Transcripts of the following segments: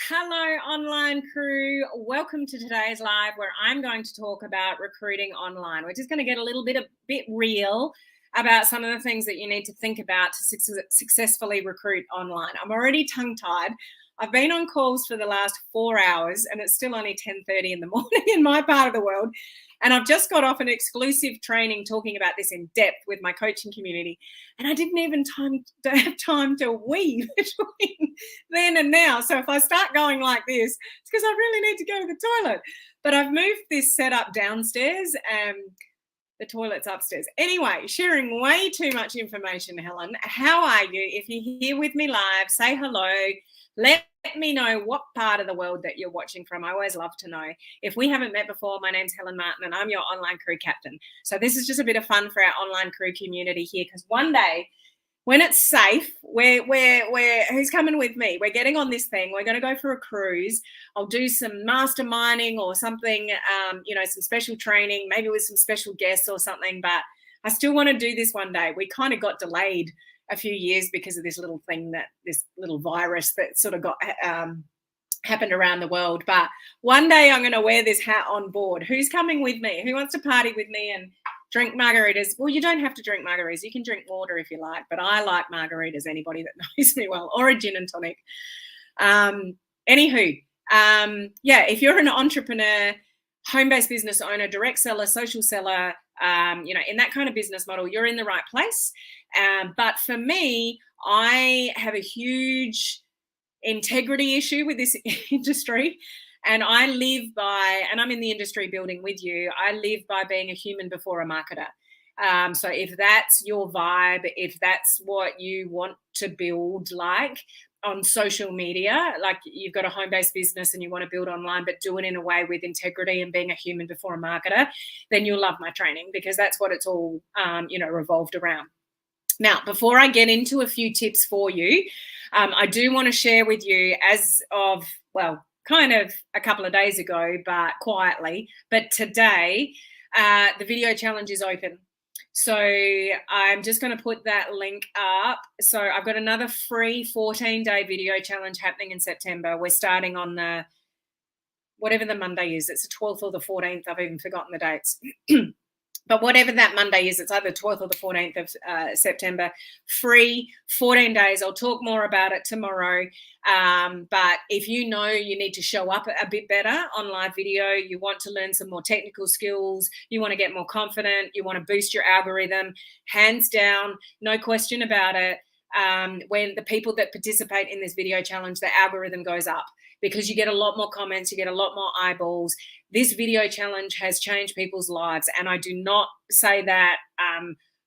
Hello, online crew. Welcome to today's live where I'm going to talk about recruiting online. We're just going to get a bit real about some of the things that you need to think about to successfully recruit online. I'm already tongue-tied. I've been on calls for the last 4 hours and it's still only 10:30 in the morning in my part of the world. And I've just got off an exclusive training talking about this in depth with my coaching community. And I didn't even have time to weave between then and now. So if I start going like this, it's because I really need to go to the toilet. But I've moved this setup downstairs and the toilet's upstairs. Anyway, sharing way too much information, Helen. How are you? If you're here with me live, say hello. Let me know what part of the world that you're watching from. I always love to know. If we haven't met before, my name's Helen Martin and I'm your online crew captain. So this is just a bit of fun for our online crew community here, because one day when it's safe, who's coming with me? We're getting on this thing. We're going to go for a cruise. I'll do some masterminding or something, some special training, maybe with some special guests or something. But I still want to do this one day. We kind of got delayed a few years because of this little virus that sort of got happened around the world. But one day I'm going to wear this hat on board. Who's coming with me? Who wants to party with me and drink margaritas? Well, you don't have to drink margaritas. You can drink water if you like, but I like margaritas, anybody that knows me well, or a gin and tonic. If you're an entrepreneur, home-based business owner, direct seller, social seller, in that kind of business model, you're in the right place. But for me, I have a huge integrity issue with this industry. And I live by, and I'm in the industry building with you, I live by being a human before a marketer. So if that's your vibe, if that's what you want to build like on social media, like you've got a home-based business and you want to build online, but do it in a way with integrity and being a human before a marketer, then you'll love my training, because that's what it's all, revolved around. Now, before I get into a few tips for you, I do want to share with you kind of a couple of days ago, but quietly. But today, the video challenge is open. So I'm just going to put that link up. So I've got another free 14-day video challenge happening in September. We're starting on whatever the Monday is. It's the 12th or the 14th. I've even forgotten the dates. But whatever that Monday is, it's either the 12th or the 14th of September. Free, 14 days. I'll talk more about it tomorrow. But if you know you need to show up a bit better on live video, you want to learn some more technical skills, you want to get more confident, you want to boost your algorithm, hands down, no question about it. When the people that participate in this video challenge, the algorithm goes up because you get a lot more comments, you get a lot more eyeballs. This video challenge has changed people's lives, and I do not say that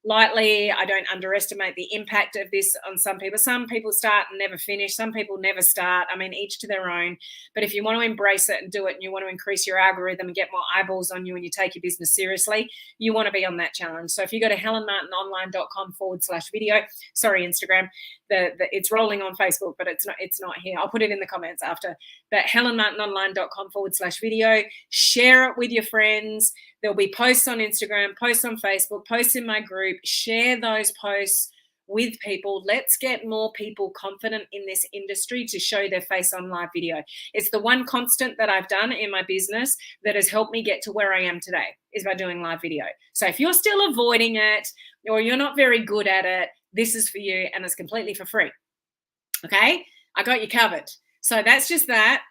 lightly. I don't underestimate the impact of this on some people. Some people start and never finish. Some people never start. I mean, each to their own. But if you want to embrace it and do it, and you want to increase your algorithm and get more eyeballs on you, and you take your business seriously, you want to be on that challenge. So if you go to helenmartinonline.com/video, sorry, Instagram, it's rolling on Facebook, but it's not here. I'll put it in the comments after. But helenmartinonline.com/video, share it with your friends. There'll be posts on Instagram, posts on Facebook, posts in my group. Share those posts with people. Let's get more people confident in this industry to show their face on live video. It's the one constant that I've done in my business that has helped me get to where I am today, is by doing live video. So if you're still avoiding it or you're not very good at it, this is for you, and it's completely for free. Okay, I got you covered. So that's just that.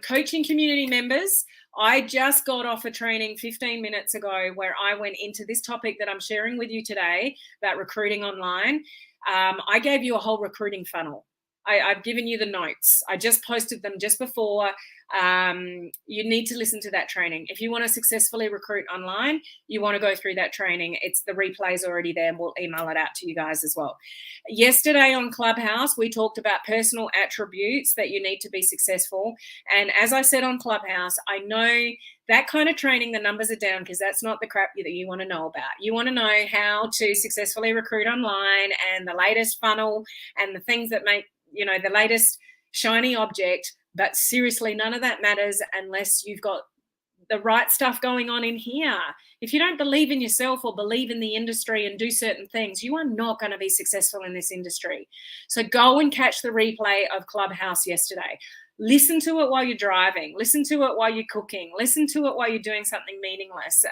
Coaching community members, I just got off a training 15 minutes ago where I went into this topic that I'm sharing with you today about recruiting online. I gave you a whole recruiting funnel. I've given you the notes. I just posted them just before. You need to listen to that training. If you want to successfully recruit online, you want to go through that training. The replay's already there, and we'll email it out to you guys as well. Yesterday on Clubhouse, we talked about personal attributes that you need to be successful. And as I said on Clubhouse, I know that kind of training, the numbers are down because that's not the crap that you want to know about. You want to know how to successfully recruit online and the latest funnel and the things that make, the latest shiny object. But seriously, none of that matters unless you've got the right stuff going on in here. If you don't believe in yourself or believe in the industry and do certain things, you are not going to be successful in this industry. So go and catch the replay of Clubhouse yesterday. Listen to it while you're driving. Listen to it while you're cooking. Listen to it while you're doing something meaningless.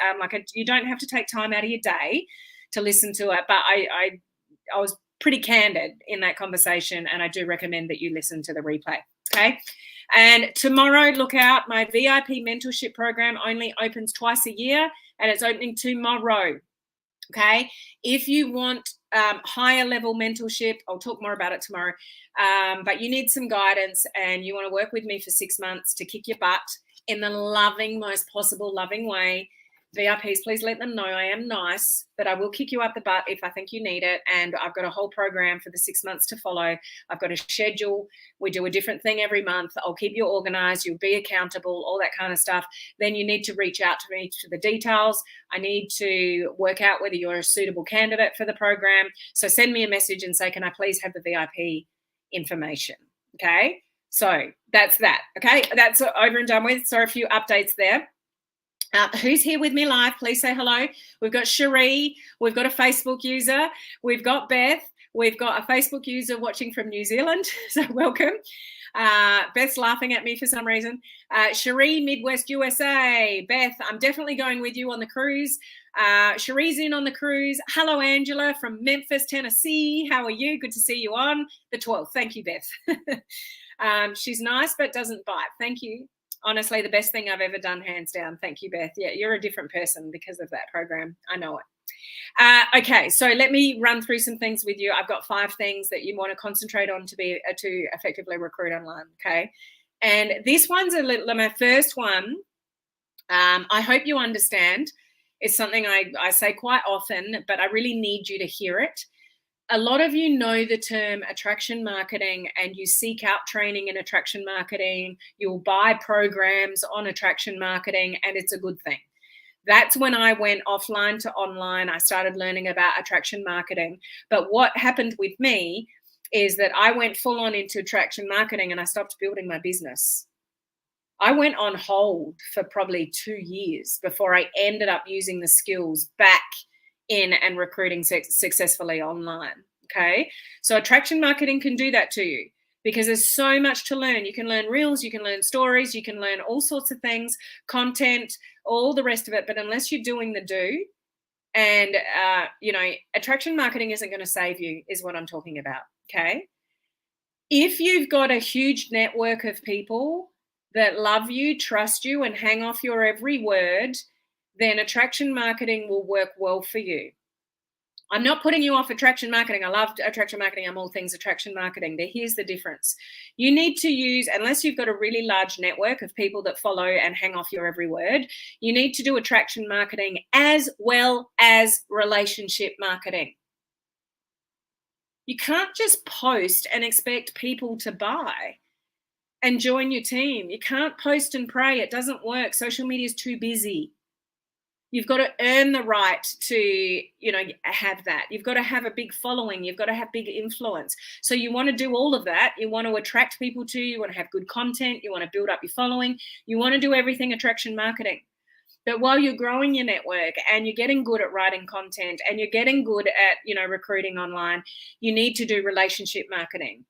You don't have to take time out of your day to listen to it. But I was pretty candid in that conversation, and I do recommend that you listen to the replay. Okay. And tomorrow, look out, my VIP mentorship program only opens twice a year, and it's opening tomorrow. Okay. If you want higher level mentorship, I'll talk more about it tomorrow. But you need some guidance and you want to work with me for 6 months to kick your butt in the most possible loving way. VIPs, please let them know I am nice, but I will kick you up the butt if I think you need it. And I've got a whole program for the 6 months to follow. I've got a schedule. We do a different thing every month. I'll keep you organized. You'll be accountable, all that kind of stuff. Then you need to reach out to me for the details. I need to work out whether you're a suitable candidate for the program. So send me a message and say, can I please have the VIP information? Okay. So that's that. Okay. That's over and done with. So a few updates there. Who's here with me live? Please say hello. We've got Cherie. We've got a Facebook user. We've got Beth. We've got a Facebook user watching from New Zealand. So welcome. Beth's laughing at me for some reason. Cherie, Midwest USA. Beth, I'm definitely going with you on the cruise. Cherie's in on the cruise. Hello, Angela from Memphis, Tennessee. How are you? Good to see you on the 12th. Thank you, Beth. She's nice but doesn't bite. Thank you. Honestly, the best thing I've ever done, hands down. Thank you, Beth. Yeah, you're a different person because of that program. I know it. Okay, so let me run through some things with you. I've got 5 things that you want to concentrate on to effectively recruit online, okay? And this one's my first one. I hope you understand. It's something I say quite often, but I really need you to hear it. A lot of you know the term attraction marketing and you seek out training in attraction marketing. You'll buy programs on attraction marketing and it's a good thing. That's when I went offline to online. I started learning about attraction marketing. But what happened with me is that I went full on into attraction marketing and I stopped building my business. I went on hold for probably 2 years before I ended up using the skills back in and recruiting successfully online. Okay. So attraction marketing can do that to you because there's so much to learn. You can learn reels, you can learn stories, you can learn all sorts of things, content, all the rest of it. But unless you're doing the do, and, attraction marketing isn't going to save you is what I'm talking about. Okay. If you've got a huge network of people that love you, trust you, and hang off your every word, then attraction marketing will work well for you. I'm not putting you off attraction marketing. I love attraction marketing. I'm all things attraction marketing. Here's the difference. You need to use, unless you've got a really large network of people that follow and hang off your every word, you need to do attraction marketing as well as relationship marketing. You can't just post and expect people to buy and join your team. You can't post and pray. It doesn't work. Social media is too busy. You've got to earn the right to, have that. You've got to have a big following. You've got to have big influence. So you want to do all of that. You want to attract people to you. You want to have good content. You want to build up your following. You want to do everything attraction marketing. But while you're growing your network and you're getting good at writing content and you're getting good at, recruiting online, you need to do relationship marketing.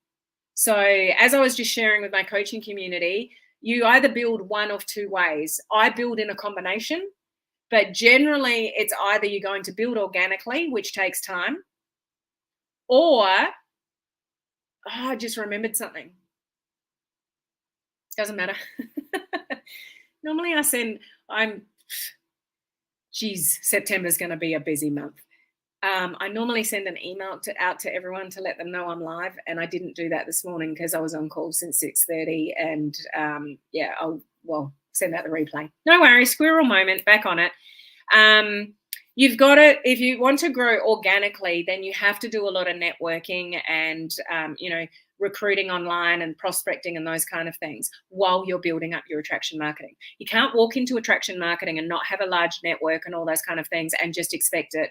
So as I was just sharing with my coaching community, you either build one of 2 ways. I build in a combination. But generally, it's either you're going to build organically, which takes time, or, I just remembered something. Doesn't matter. Normally September's going to be a busy month. I normally send an email out to everyone to let them know I'm live, and I didn't do that this morning because I was on call since 6:30, and I'll send out the replay. No worries, squirrel moment, back on it. You've got to, if you want to grow organically, then you have to do a lot of networking and, recruiting online and prospecting and those kind of things while you're building up your attraction marketing. You can't walk into attraction marketing and not have a large network and all those kind of things and just expect it,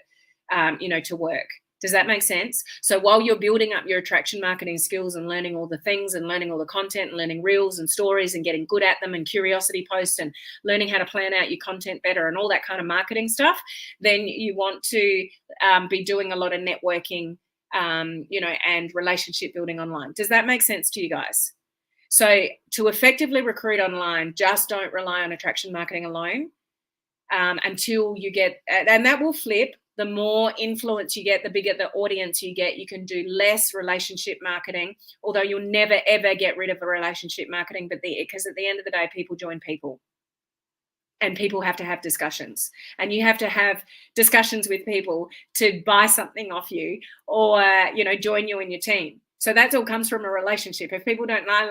to work. Does that make sense? So while you're building up your attraction marketing skills and learning all the things and learning all the content and learning reels and stories and getting good at them and curiosity posts and learning how to plan out your content better and all that kind of marketing stuff, then you want to be doing a lot of networking, and relationship building online. Does that make sense to you guys? So to effectively recruit online, just don't rely on attraction marketing alone until you get, and that will flip. The more influence you get, the bigger the audience you get. You can do less relationship marketing, although you'll never, ever get rid of the relationship marketing, because at the end of the day, people join people. And people have to have discussions, and you have to have discussions with people to buy something off you or, join you in your team. So that all comes from a relationship. If people don't know,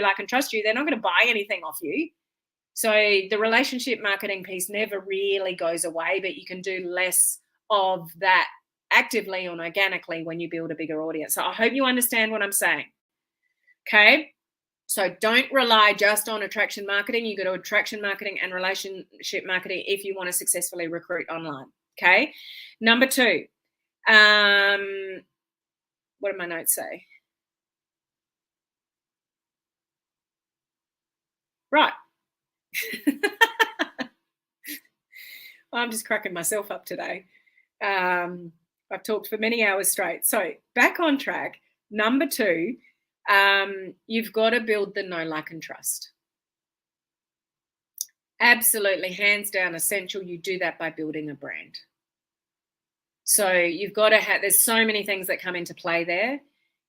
like, and trust you, they're not going to buy anything off you. So the relationship marketing piece never really goes away, but you can do less of that actively and organically when you build a bigger audience. So I hope you understand what I'm saying. Okay. So don't rely just on attraction marketing. You got to attraction marketing and relationship marketing if you want to successfully recruit online. Okay. Number 2, what did my notes say? Right. I'm just cracking myself up today. I've talked for many hours straight. So back on track. Number 2, you've got to build the know, like, and trust. Absolutely, hands down, essential. You do that by building a brand. So you've got to have, there's so many things that come into play there.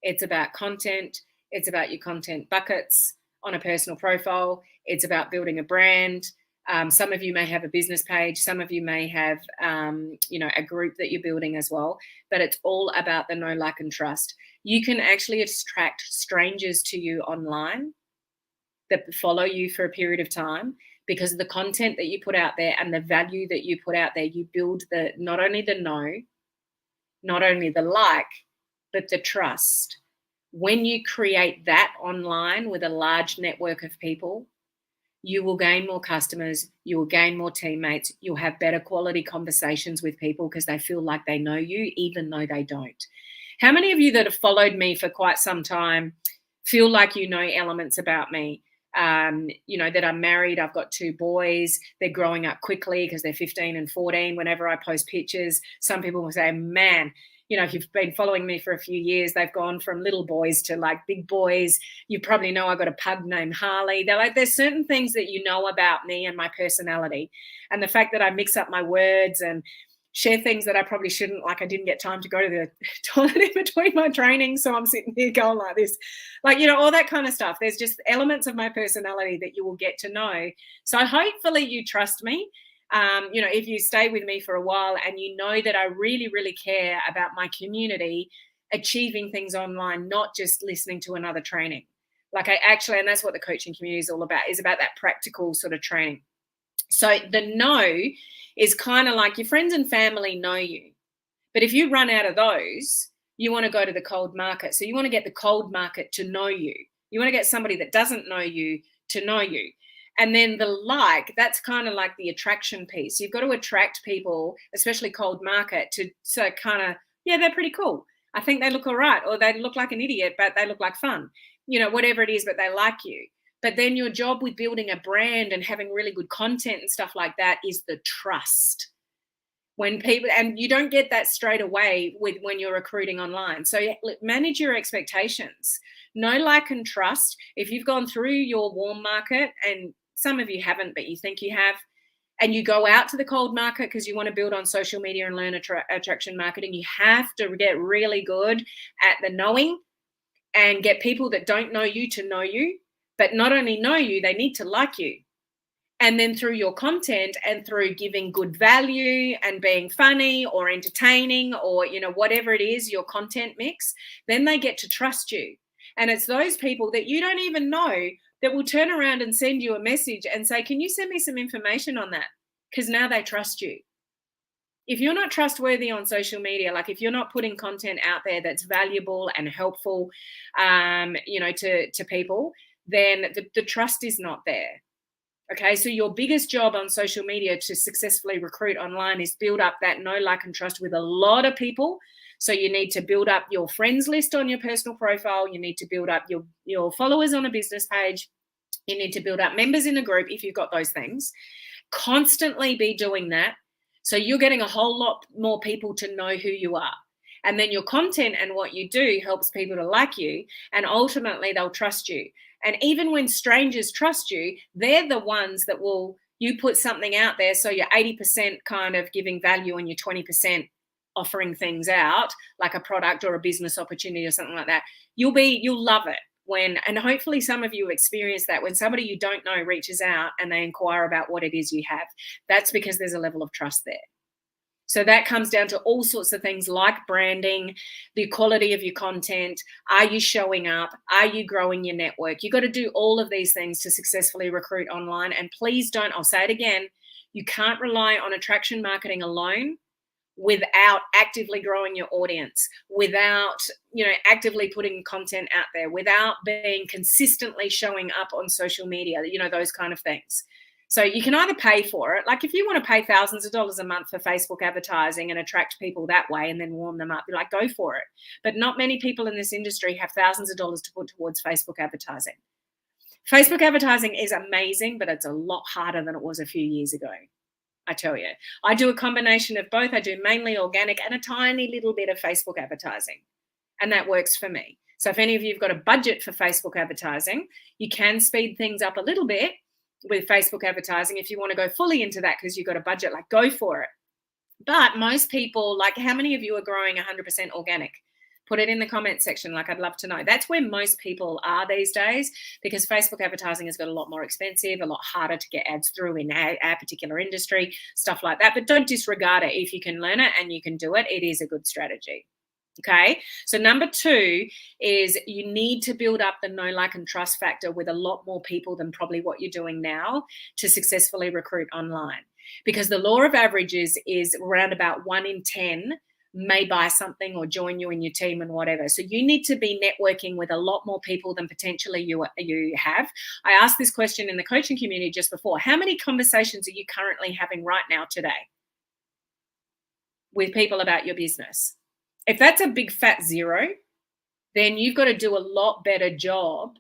It's about content. It's about your content buckets on a personal profile. It's about building a brand. Some of you may have a business page. Some of you may have, a group that you're building as well. But it's all about the know, like, and trust. You can actually attract strangers to you online that follow you for a period of time because of the content that you put out there and the value that you put out there. You build not only the know, not only the like, but the trust. When you create that online with a large network of people, you will gain more customers, you will gain more teammates, you'll have better quality conversations with people because they feel like they know you, even though they don't. How many of you that have followed me for quite some time feel like you know elements about me? That I'm married, I've got 2 boys, they're growing up quickly because they're 15 and 14. Whenever I post pictures, some people will say, man, if you've been following me for a few years, they've gone from little boys to like big boys. You probably know I got a pug named Harley. They're like, there's certain things that you know about me and my personality. And the fact that I mix up my words and share things that I probably shouldn't, like I didn't get time to go to the toilet in between my training, so I'm sitting here going like this. All that kind of stuff. There's just elements of my personality that you will get to know. So hopefully you trust me. If you stay with me for a while and you know that I really, really care about my community achieving things online, not just listening to another training. And that's what the coaching community is all about, is about that practical sort of training. So the know is kind of like your friends and family know you. But if you run out of those, you want to go to the cold market. So you want to get the cold market to know you. You want to get somebody that doesn't know you to know you. And then that's kind of like the attraction piece. You've got to attract people, especially cold market, they're pretty cool. I think they look all right, or they look like an idiot, but they look like fun. Whatever it is, but they like you. But then your job with building a brand and having really good content and stuff like that is the trust. When people, and you don't get that straight away when you're recruiting online. So manage your expectations. Know, like, and trust. If you've gone through your warm market, and some of you haven't, but you think you have, and you go out to the cold market because you want to build on social media and learn attraction marketing, you have to get really good at the knowing and get people that don't know you to know you. But not only know you, they need to like you. And then through your content and through giving good value and being funny or entertaining or, whatever it is, your content mix, then they get to trust you. And it's those people that you don't even know that will turn around and send you a message and say, can you send me some information on that? Because now they trust you. If you're not trustworthy on social media, like if you're not putting content out there that's valuable and helpful, to people, then the trust is not there. Okay, so your biggest job on social media to successfully recruit online is build up that know, like, and trust with a lot of people So you need to build up your friends list on your personal profile. You need to build up your followers on a business page. You need to build up members in a group if you've got those things. Constantly be doing that. So you're getting a whole lot more people to know who you are. And then your content and what you do helps people to like you, and ultimately they'll trust you. And even when strangers trust you, they're the ones that will, you put something out there, so you're 80% kind of giving value and you're 20% offering things out, like a product or a business opportunity or something like that. You'll love it when, and hopefully some of you experience that when somebody you don't know reaches out and they inquire about what it is you have. That's because there's a level of trust there. So that comes down to all sorts of things like branding, the quality of your content. Are you showing up? Are you growing your network? You've got to do all of these things to successfully recruit online. And please don't, I'll say it again, you can't rely on attraction marketing alone without actively growing your audience, without, actively putting content out there, without being consistently showing up on social media, those kind of things. So you can either pay for it, like if you want to pay thousands of dollars a month for Facebook advertising and attract people that way and then warm them up, you're like, go for it. But not many people in this industry have thousands of dollars to put towards Facebook advertising. Facebook advertising is amazing, but it's a lot harder than it was a few years ago. I tell you, I do a combination of both. I do mainly organic and a tiny little bit of Facebook advertising, and that works for me. So if any of you have got a budget for Facebook advertising, you can speed things up a little bit with Facebook advertising. If you want to go fully into that because you've got a budget, like, go for it. But most people, like, how many of you are growing 100% organic? Put it in the comments section. Like, I'd love to know. That's where most people are these days, because Facebook advertising has got a lot more expensive, a lot harder to get ads through in our particular industry, stuff like that. But don't disregard it. If you can learn it and you can do it, it is a good strategy. Okay, so number 2 is you need to build up the know, like, and trust factor with a lot more people than probably what you're doing now to successfully recruit online. Because the law of averages is around about 1 in 10 may buy something or join you in your team and whatever. So you need to be networking with a lot more people than potentially you have. I asked this question in the coaching community just before. How many conversations are you currently having right now today with people about your business? If that's a big fat 0, then you've got to do a lot better job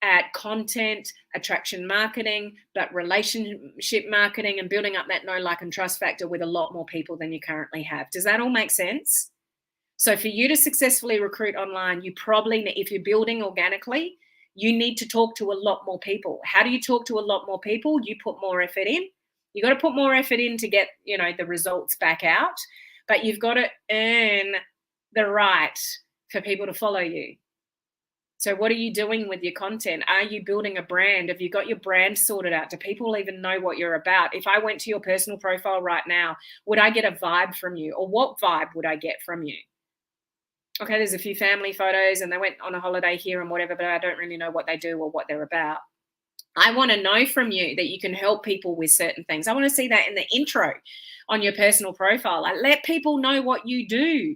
at content, attraction marketing, but relationship marketing and building up that know, like, and trust factor with a lot more people than you currently have. Does that all make sense? So for you to successfully recruit online, you probably, if you're building organically, you need to talk to a lot more people. How do you talk to a lot more people? You put more effort in. You got to put more effort in to get, the results back out, but you've got to earn the right for people to follow you. So what are you doing with your content? Are you building a brand? Have you got your brand sorted out? Do people even know what you're about? If I went to your personal profile right now, would I get a vibe from you? Or what vibe would I get from you? Okay, there's a few family photos and they went on a holiday here and whatever, but I don't really know what they do or what they're about. I want to know from you that you can help people with certain things. I want to see that in the intro on your personal profile. Like, let people know what you do.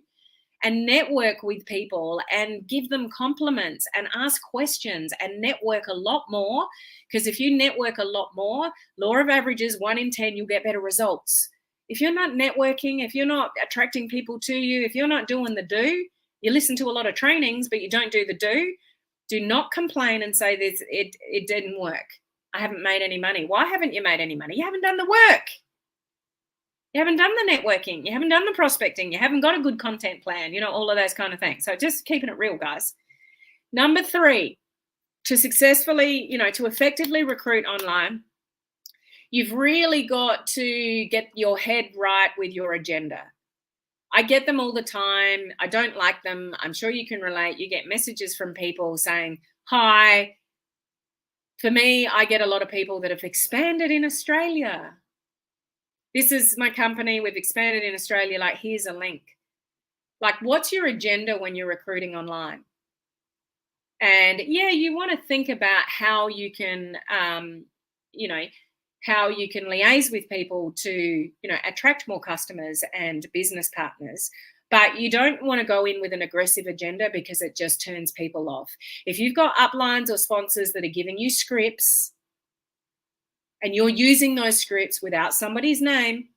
And network with people and give them compliments and ask questions and network a lot more. Because if you network a lot more, law of averages, 1 in 10, you'll get better results. If you're not networking, if you're not attracting people to you, if you're not doing the do, you listen to a lot of trainings, but you don't do the do not complain and say this, it didn't work. I haven't made any money. Why haven't you made any money? You haven't done the work. You haven't done the networking. You haven't done the prospecting. You haven't got a good content plan, all of those kind of things. So just keeping it real, guys. Number 3, to successfully, to effectively recruit online, you've really got to get your head right with your agenda. I get them all the time. I don't like them. I'm sure you can relate. You get messages from people saying, hi. For me, I get a lot of people that have expanded in Australia. This is my company. We've expanded in Australia. Like, here's a link. Like, what's your agenda when you're recruiting online? And yeah, you want to think about how you can, how you can liaise with people to, attract more customers and business partners. But you don't want to go in with an aggressive agenda because it just turns people off. If you've got uplines or sponsors that are giving you scripts, and you're using those scripts without somebody's name,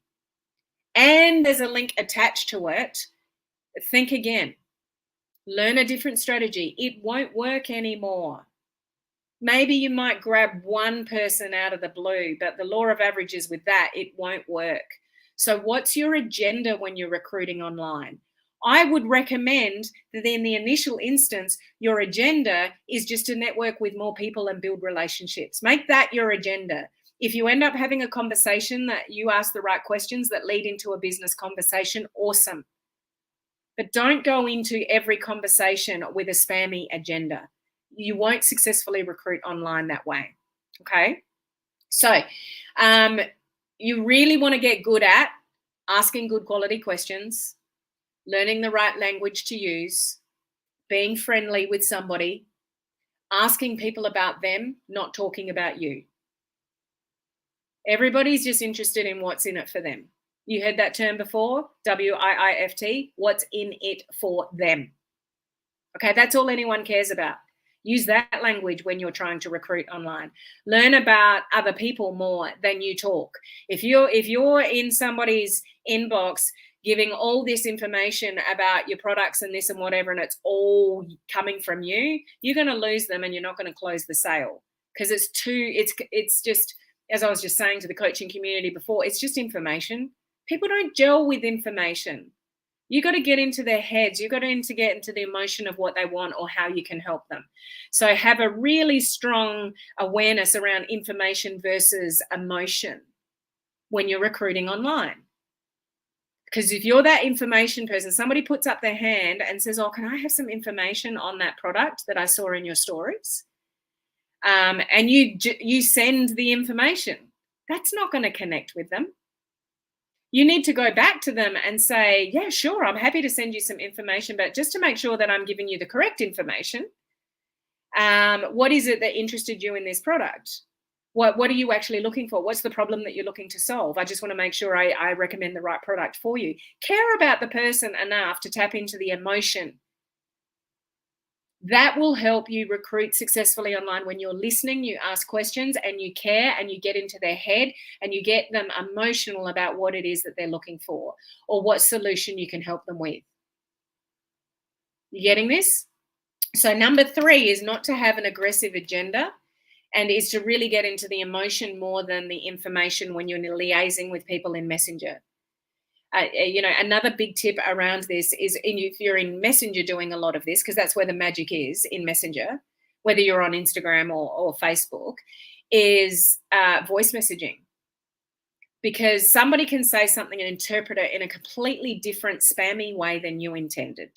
and there's a link attached to it, Think again. Learn a different strategy. It won't work anymore. Maybe you might grab one person out of the blue, but the law of averages with that, it won't work. So what's your agenda when you're recruiting online? I would recommend that in the initial instance, your agenda is just to network with more people and build relationships. Make that your agenda. If you end up having a conversation that you ask the right questions that lead into a business conversation, awesome. But don't go into every conversation with a spammy agenda. You won't successfully recruit online that way. Okay. So you really want to get good at asking good quality questions, learning the right language to use, being friendly with somebody, asking people about them, not talking about you. Everybody's just interested in what's in it for them. You heard that term before, WIIFT, what's in it for them. Okay, that's all anyone cares about. Use that language when you're trying to recruit online. Learn about other people more than you talk. If you're in somebody's inbox giving all this information about your products and this and whatever, and it's all coming from you, you're going to lose them and you're not going to close the sale because it's just, as I was just saying to the coaching community before, it's just information. People don't gel with information. You got to get into their heads. You got to get into the emotion of what they want or how you can help them. So have a really strong awareness around information versus emotion when you're recruiting online. Because if you're that information person, somebody puts up their hand and says, oh, can I have some information on that product that I saw in your stories? And you send the information. That's not going to connect with them. You need to go back to them and say, yeah, sure, I'm happy to send you some information, but just to make sure that I'm giving you the correct information, what is it that interested you in this product? What are you actually looking for? What's the problem that you're looking to solve? I just want to make sure I recommend the right product for you. Care about the person enough to tap into the emotion. That will help you recruit successfully online when you're listening, you ask questions and you care and you get into their head and you get them emotional about what it is that they're looking for or what solution you can help them with. You getting this? So number 3 is not to have an aggressive agenda and is to really get into the emotion more than the information when you're liaising with people in Messenger. Another big tip around this is if you're in Messenger doing a lot of this, because that's where the magic is in Messenger, whether you're on Instagram or Facebook, is voice messaging. Because somebody can say something and interpret it in a completely different spammy way than you intended.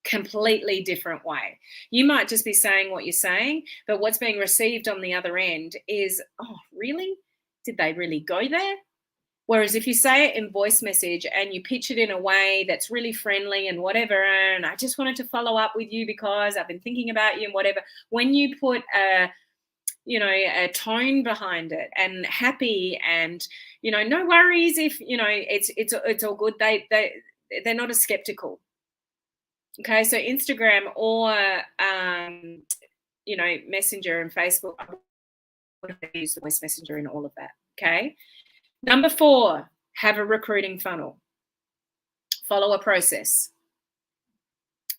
Completely different way. You might just be saying what you're saying, but what's being received on the other end is, oh, really? Did they really go there? Whereas if you say it in voice message and you pitch it in a way that's really friendly and whatever, and I just wanted to follow up with you because I've been thinking about you and whatever, when you put a tone behind it and happy and, no worries if, it's all good, they're not as skeptical. Okay, so Instagram or, Messenger and Facebook, I would use the voice messenger in all of that, okay? Number 4, have a recruiting funnel. Follow a process.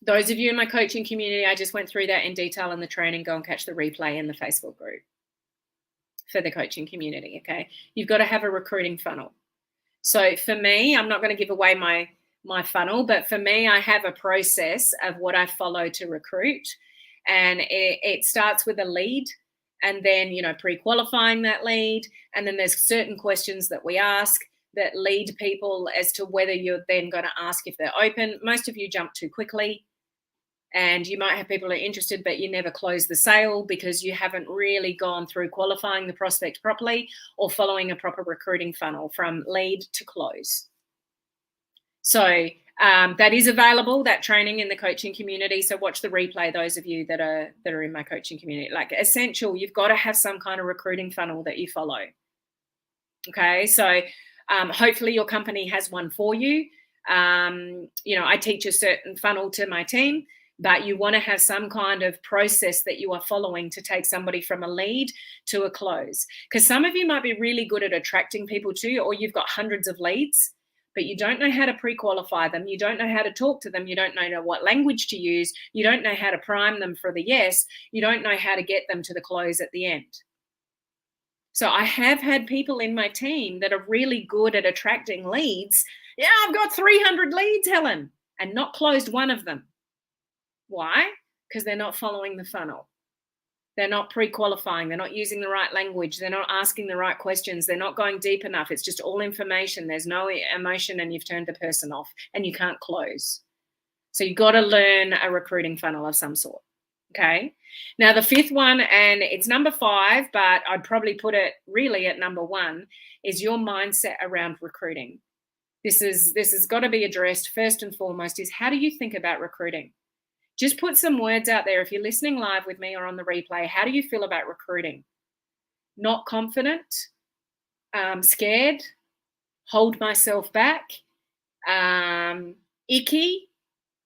Those of you in my coaching community, I just went through that in detail in the training. Go and catch the replay in the Facebook group for the coaching community, okay? You've got to have a recruiting funnel. So for me, I'm not going to give away my funnel, but for me, I have a process of what I follow to recruit. And it starts with a lead. And then, pre-qualifying that lead. And then there's certain questions that we ask that lead people as to whether you're then going to ask if they're open. Most of you jump too quickly and you might have people who are interested, but you never close the sale because you haven't really gone through qualifying the prospect properly or following a proper recruiting funnel from lead to close. So that is available, that training in the coaching community. So watch the replay, those of you that are in my coaching community. Like essential, you've got to have some kind of recruiting funnel that you follow. Okay, so hopefully your company has one for you. I teach a certain funnel to my team, but you want to have some kind of process that you are following to take somebody from a lead to a close. Because some of you might be really good at attracting people to you, or you've got hundreds of leads. but you don't know how to pre-qualify them. You don't know how to talk to them. You don't know what language to use. You don't know how to prime them for the yes. You don't know how to get them to the close at the end. So I have had people in my team that are really good at attracting leads. Yeah, I've got 300 leads, Helen, and not closed one of them. Why? Because they're not following the funnel. They're not pre-qualifying. They're not using the right language. They're not asking the right questions. They're not going deep enough. It's just all information. There's no emotion, and you've turned the person off and you can't close. So you've got to learn a recruiting funnel of some sort. Okay. Now the fifth one, and it's number 5, but I'd probably put it really at number 1, is your mindset around recruiting. This has got to be addressed first and foremost, is how do you think about recruiting? Just put some words out there. If you're listening live with me or on the replay, how do you feel about recruiting? Not confident, scared, hold myself back, icky.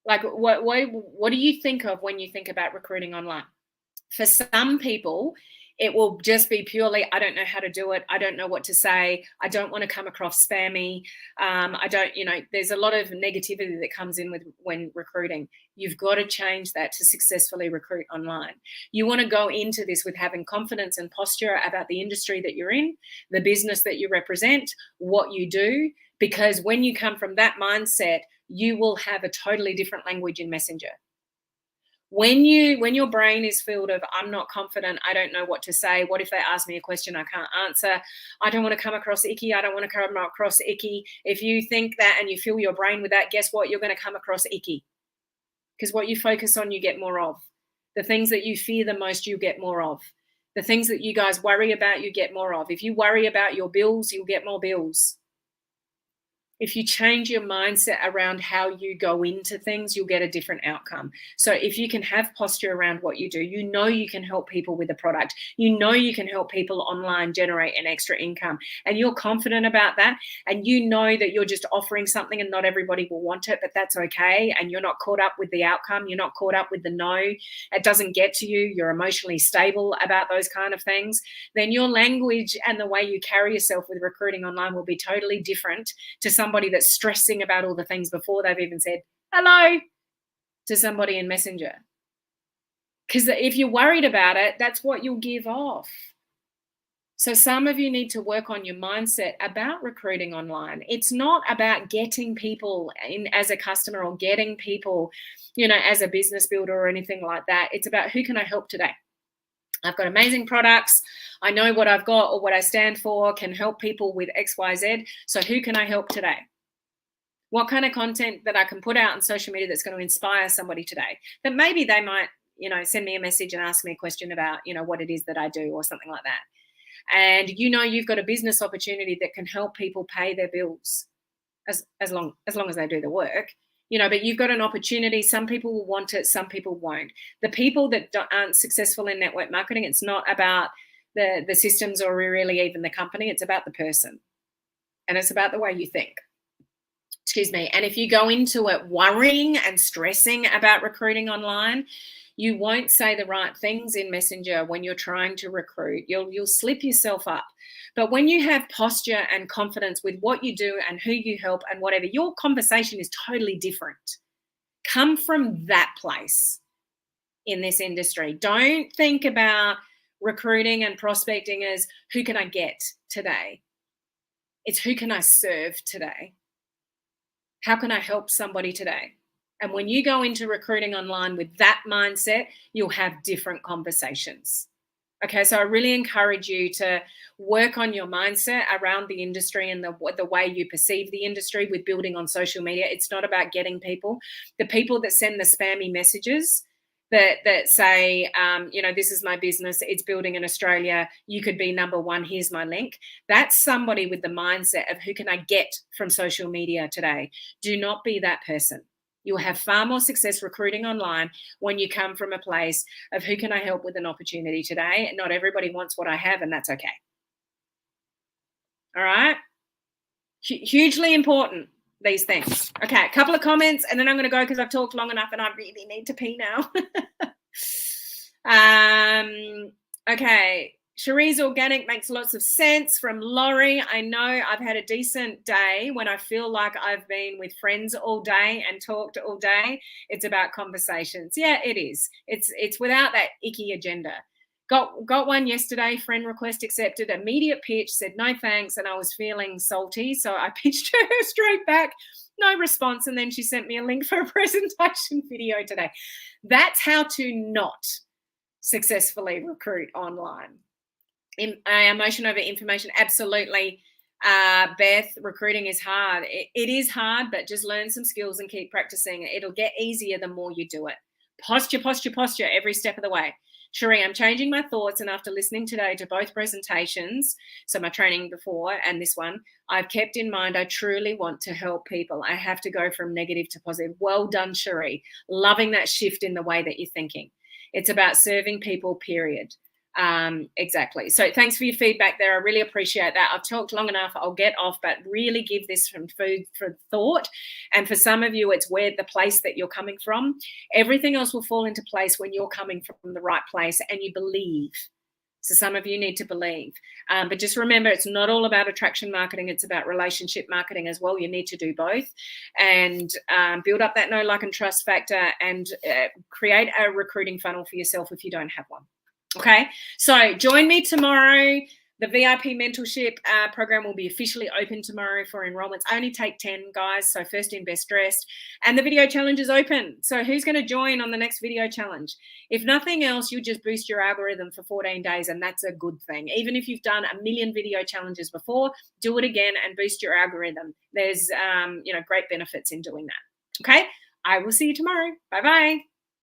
Like what do you think of when you think about recruiting online? For some people, it will just be purely, I don't know how to do it. I don't know what to say. I don't want to come across spammy. I don't, there's a lot of negativity that comes in when recruiting. You've got to change that to successfully recruit online. You want to go into this with having confidence and posture about the industry that you're in, the business that you represent, what you do, because when you come from that mindset, you will have a totally different language in Messenger. When your brain is filled of, I'm not confident, I don't know what to say, what if they ask me a question I can't answer, I don't want to come across icky, I don't want to come across icky. If you think that and you fill your brain with that, guess what? You're going to come across icky. Because what you focus on, you get more of. The things that you fear the most, you get more of. The things that you guys worry about, you get more of. If you worry about your bills, you'll get more bills. If you change your mindset around how you go into things, you'll get a different outcome. So if you can have posture around what you do, you know you can help people with a product. You know you can help people online generate an extra income. And you're confident about that. And you know that you're just offering something and not everybody will want it, but that's okay. And you're not caught up with the outcome. You're not caught up with the no. It doesn't get to you. You're emotionally stable about those kind of things. Then your language and the way you carry yourself with recruiting online will be totally different to somebody that's stressing about all the things before they've even said hello to somebody in Messenger. Because if you're worried about it, that's what you'll give off. So some of you need to work on your mindset about recruiting online. It's not about getting people in as a customer or getting people, as a business builder or anything like that. It's about who can I help today? I've got amazing products. I know what I've got or what I stand for can help people with X, Y, Z. So who can I help today? What kind of content that I can put out on social media that's going to inspire somebody today? That maybe they might, send me a message and ask me a question about, what it is that I do or something like that. And you've got a business opportunity that can help people pay their bills as long as they do the work. But you've got an opportunity. Some people will want it, some people won't. The people that aren't successful in network marketing, it's not about the systems or really even the company. It's about the person. And it's about the way you think. Excuse me. And if you go into it worrying and stressing about recruiting online, you won't say the right things in Messenger when you're trying to recruit. You'll slip yourself up. But when you have posture and confidence with what you do and who you help and whatever, your conversation is totally different. Come from that place in this industry. Don't think about recruiting and prospecting as who can I get today? It's who can I serve today? How can I help somebody today? And when you go into recruiting online with that mindset, you'll have different conversations. Okay, so I really encourage you to work on your mindset around the industry and the way you perceive the industry with building on social media. It's not about getting people. The people that send the spammy messages that say, this is my business, it's building in Australia, you could be number 1, here's my link. That's somebody with the mindset of who can I get from social media today. Do not be that person. You'll have far more success recruiting online when you come from a place of who can I help with an opportunity today? And not everybody wants what I have, and that's okay. All right? Hugely important, these things. Okay, a couple of comments, and then I'm going to go because I've talked long enough and I really need to pee now. Okay. Cherie's Organic makes lots of sense from Laurie. I know I've had a decent day when I feel like I've been with friends all day and talked all day. It's about conversations. Yeah, it is. It's without that icky agenda. Got one yesterday, friend request accepted, immediate pitch, said no thanks, and I was feeling salty. So I pitched her straight back, no response. And then she sent me a link for a presentation video today. That's how to not successfully recruit online. Emotion over information, absolutely. Beth, recruiting is hard. It is hard, but just learn some skills and keep practicing. It'll get easier the more you do it. Posture, posture, posture every step of the way. Cherie, I'm changing my thoughts, and after listening today to both presentations, so my training before and this one, I've kept in mind I truly want to help people. I have to go from negative to positive. Well done, Cherie. Loving that shift in the way that you're thinking. It's about serving people, period. Exactly. So thanks for your feedback there. I really appreciate that. I've talked long enough. I'll get off, but really give this some food for thought. And for some of you, it's where the place that you're coming from. Everything else will fall into place when you're coming from the right place and you believe. So some of you need to believe. But just remember, it's not all about attraction marketing. It's about relationship marketing as well. You need to do both and build up that know, like, and trust factor and create a recruiting funnel for yourself if you don't have one. Okay, so join me tomorrow. The VIP mentorship program will be officially open tomorrow for enrollments. I only take 10 guys, so first in, best dressed. And the video challenge is open. So who's going to join on the next video challenge? If nothing else, you just boost your algorithm for 14 days, and that's a good thing. Even if you've done a million video challenges before, do it again and boost your algorithm. There's great benefits in doing that. Okay, I will see you tomorrow. Bye-bye.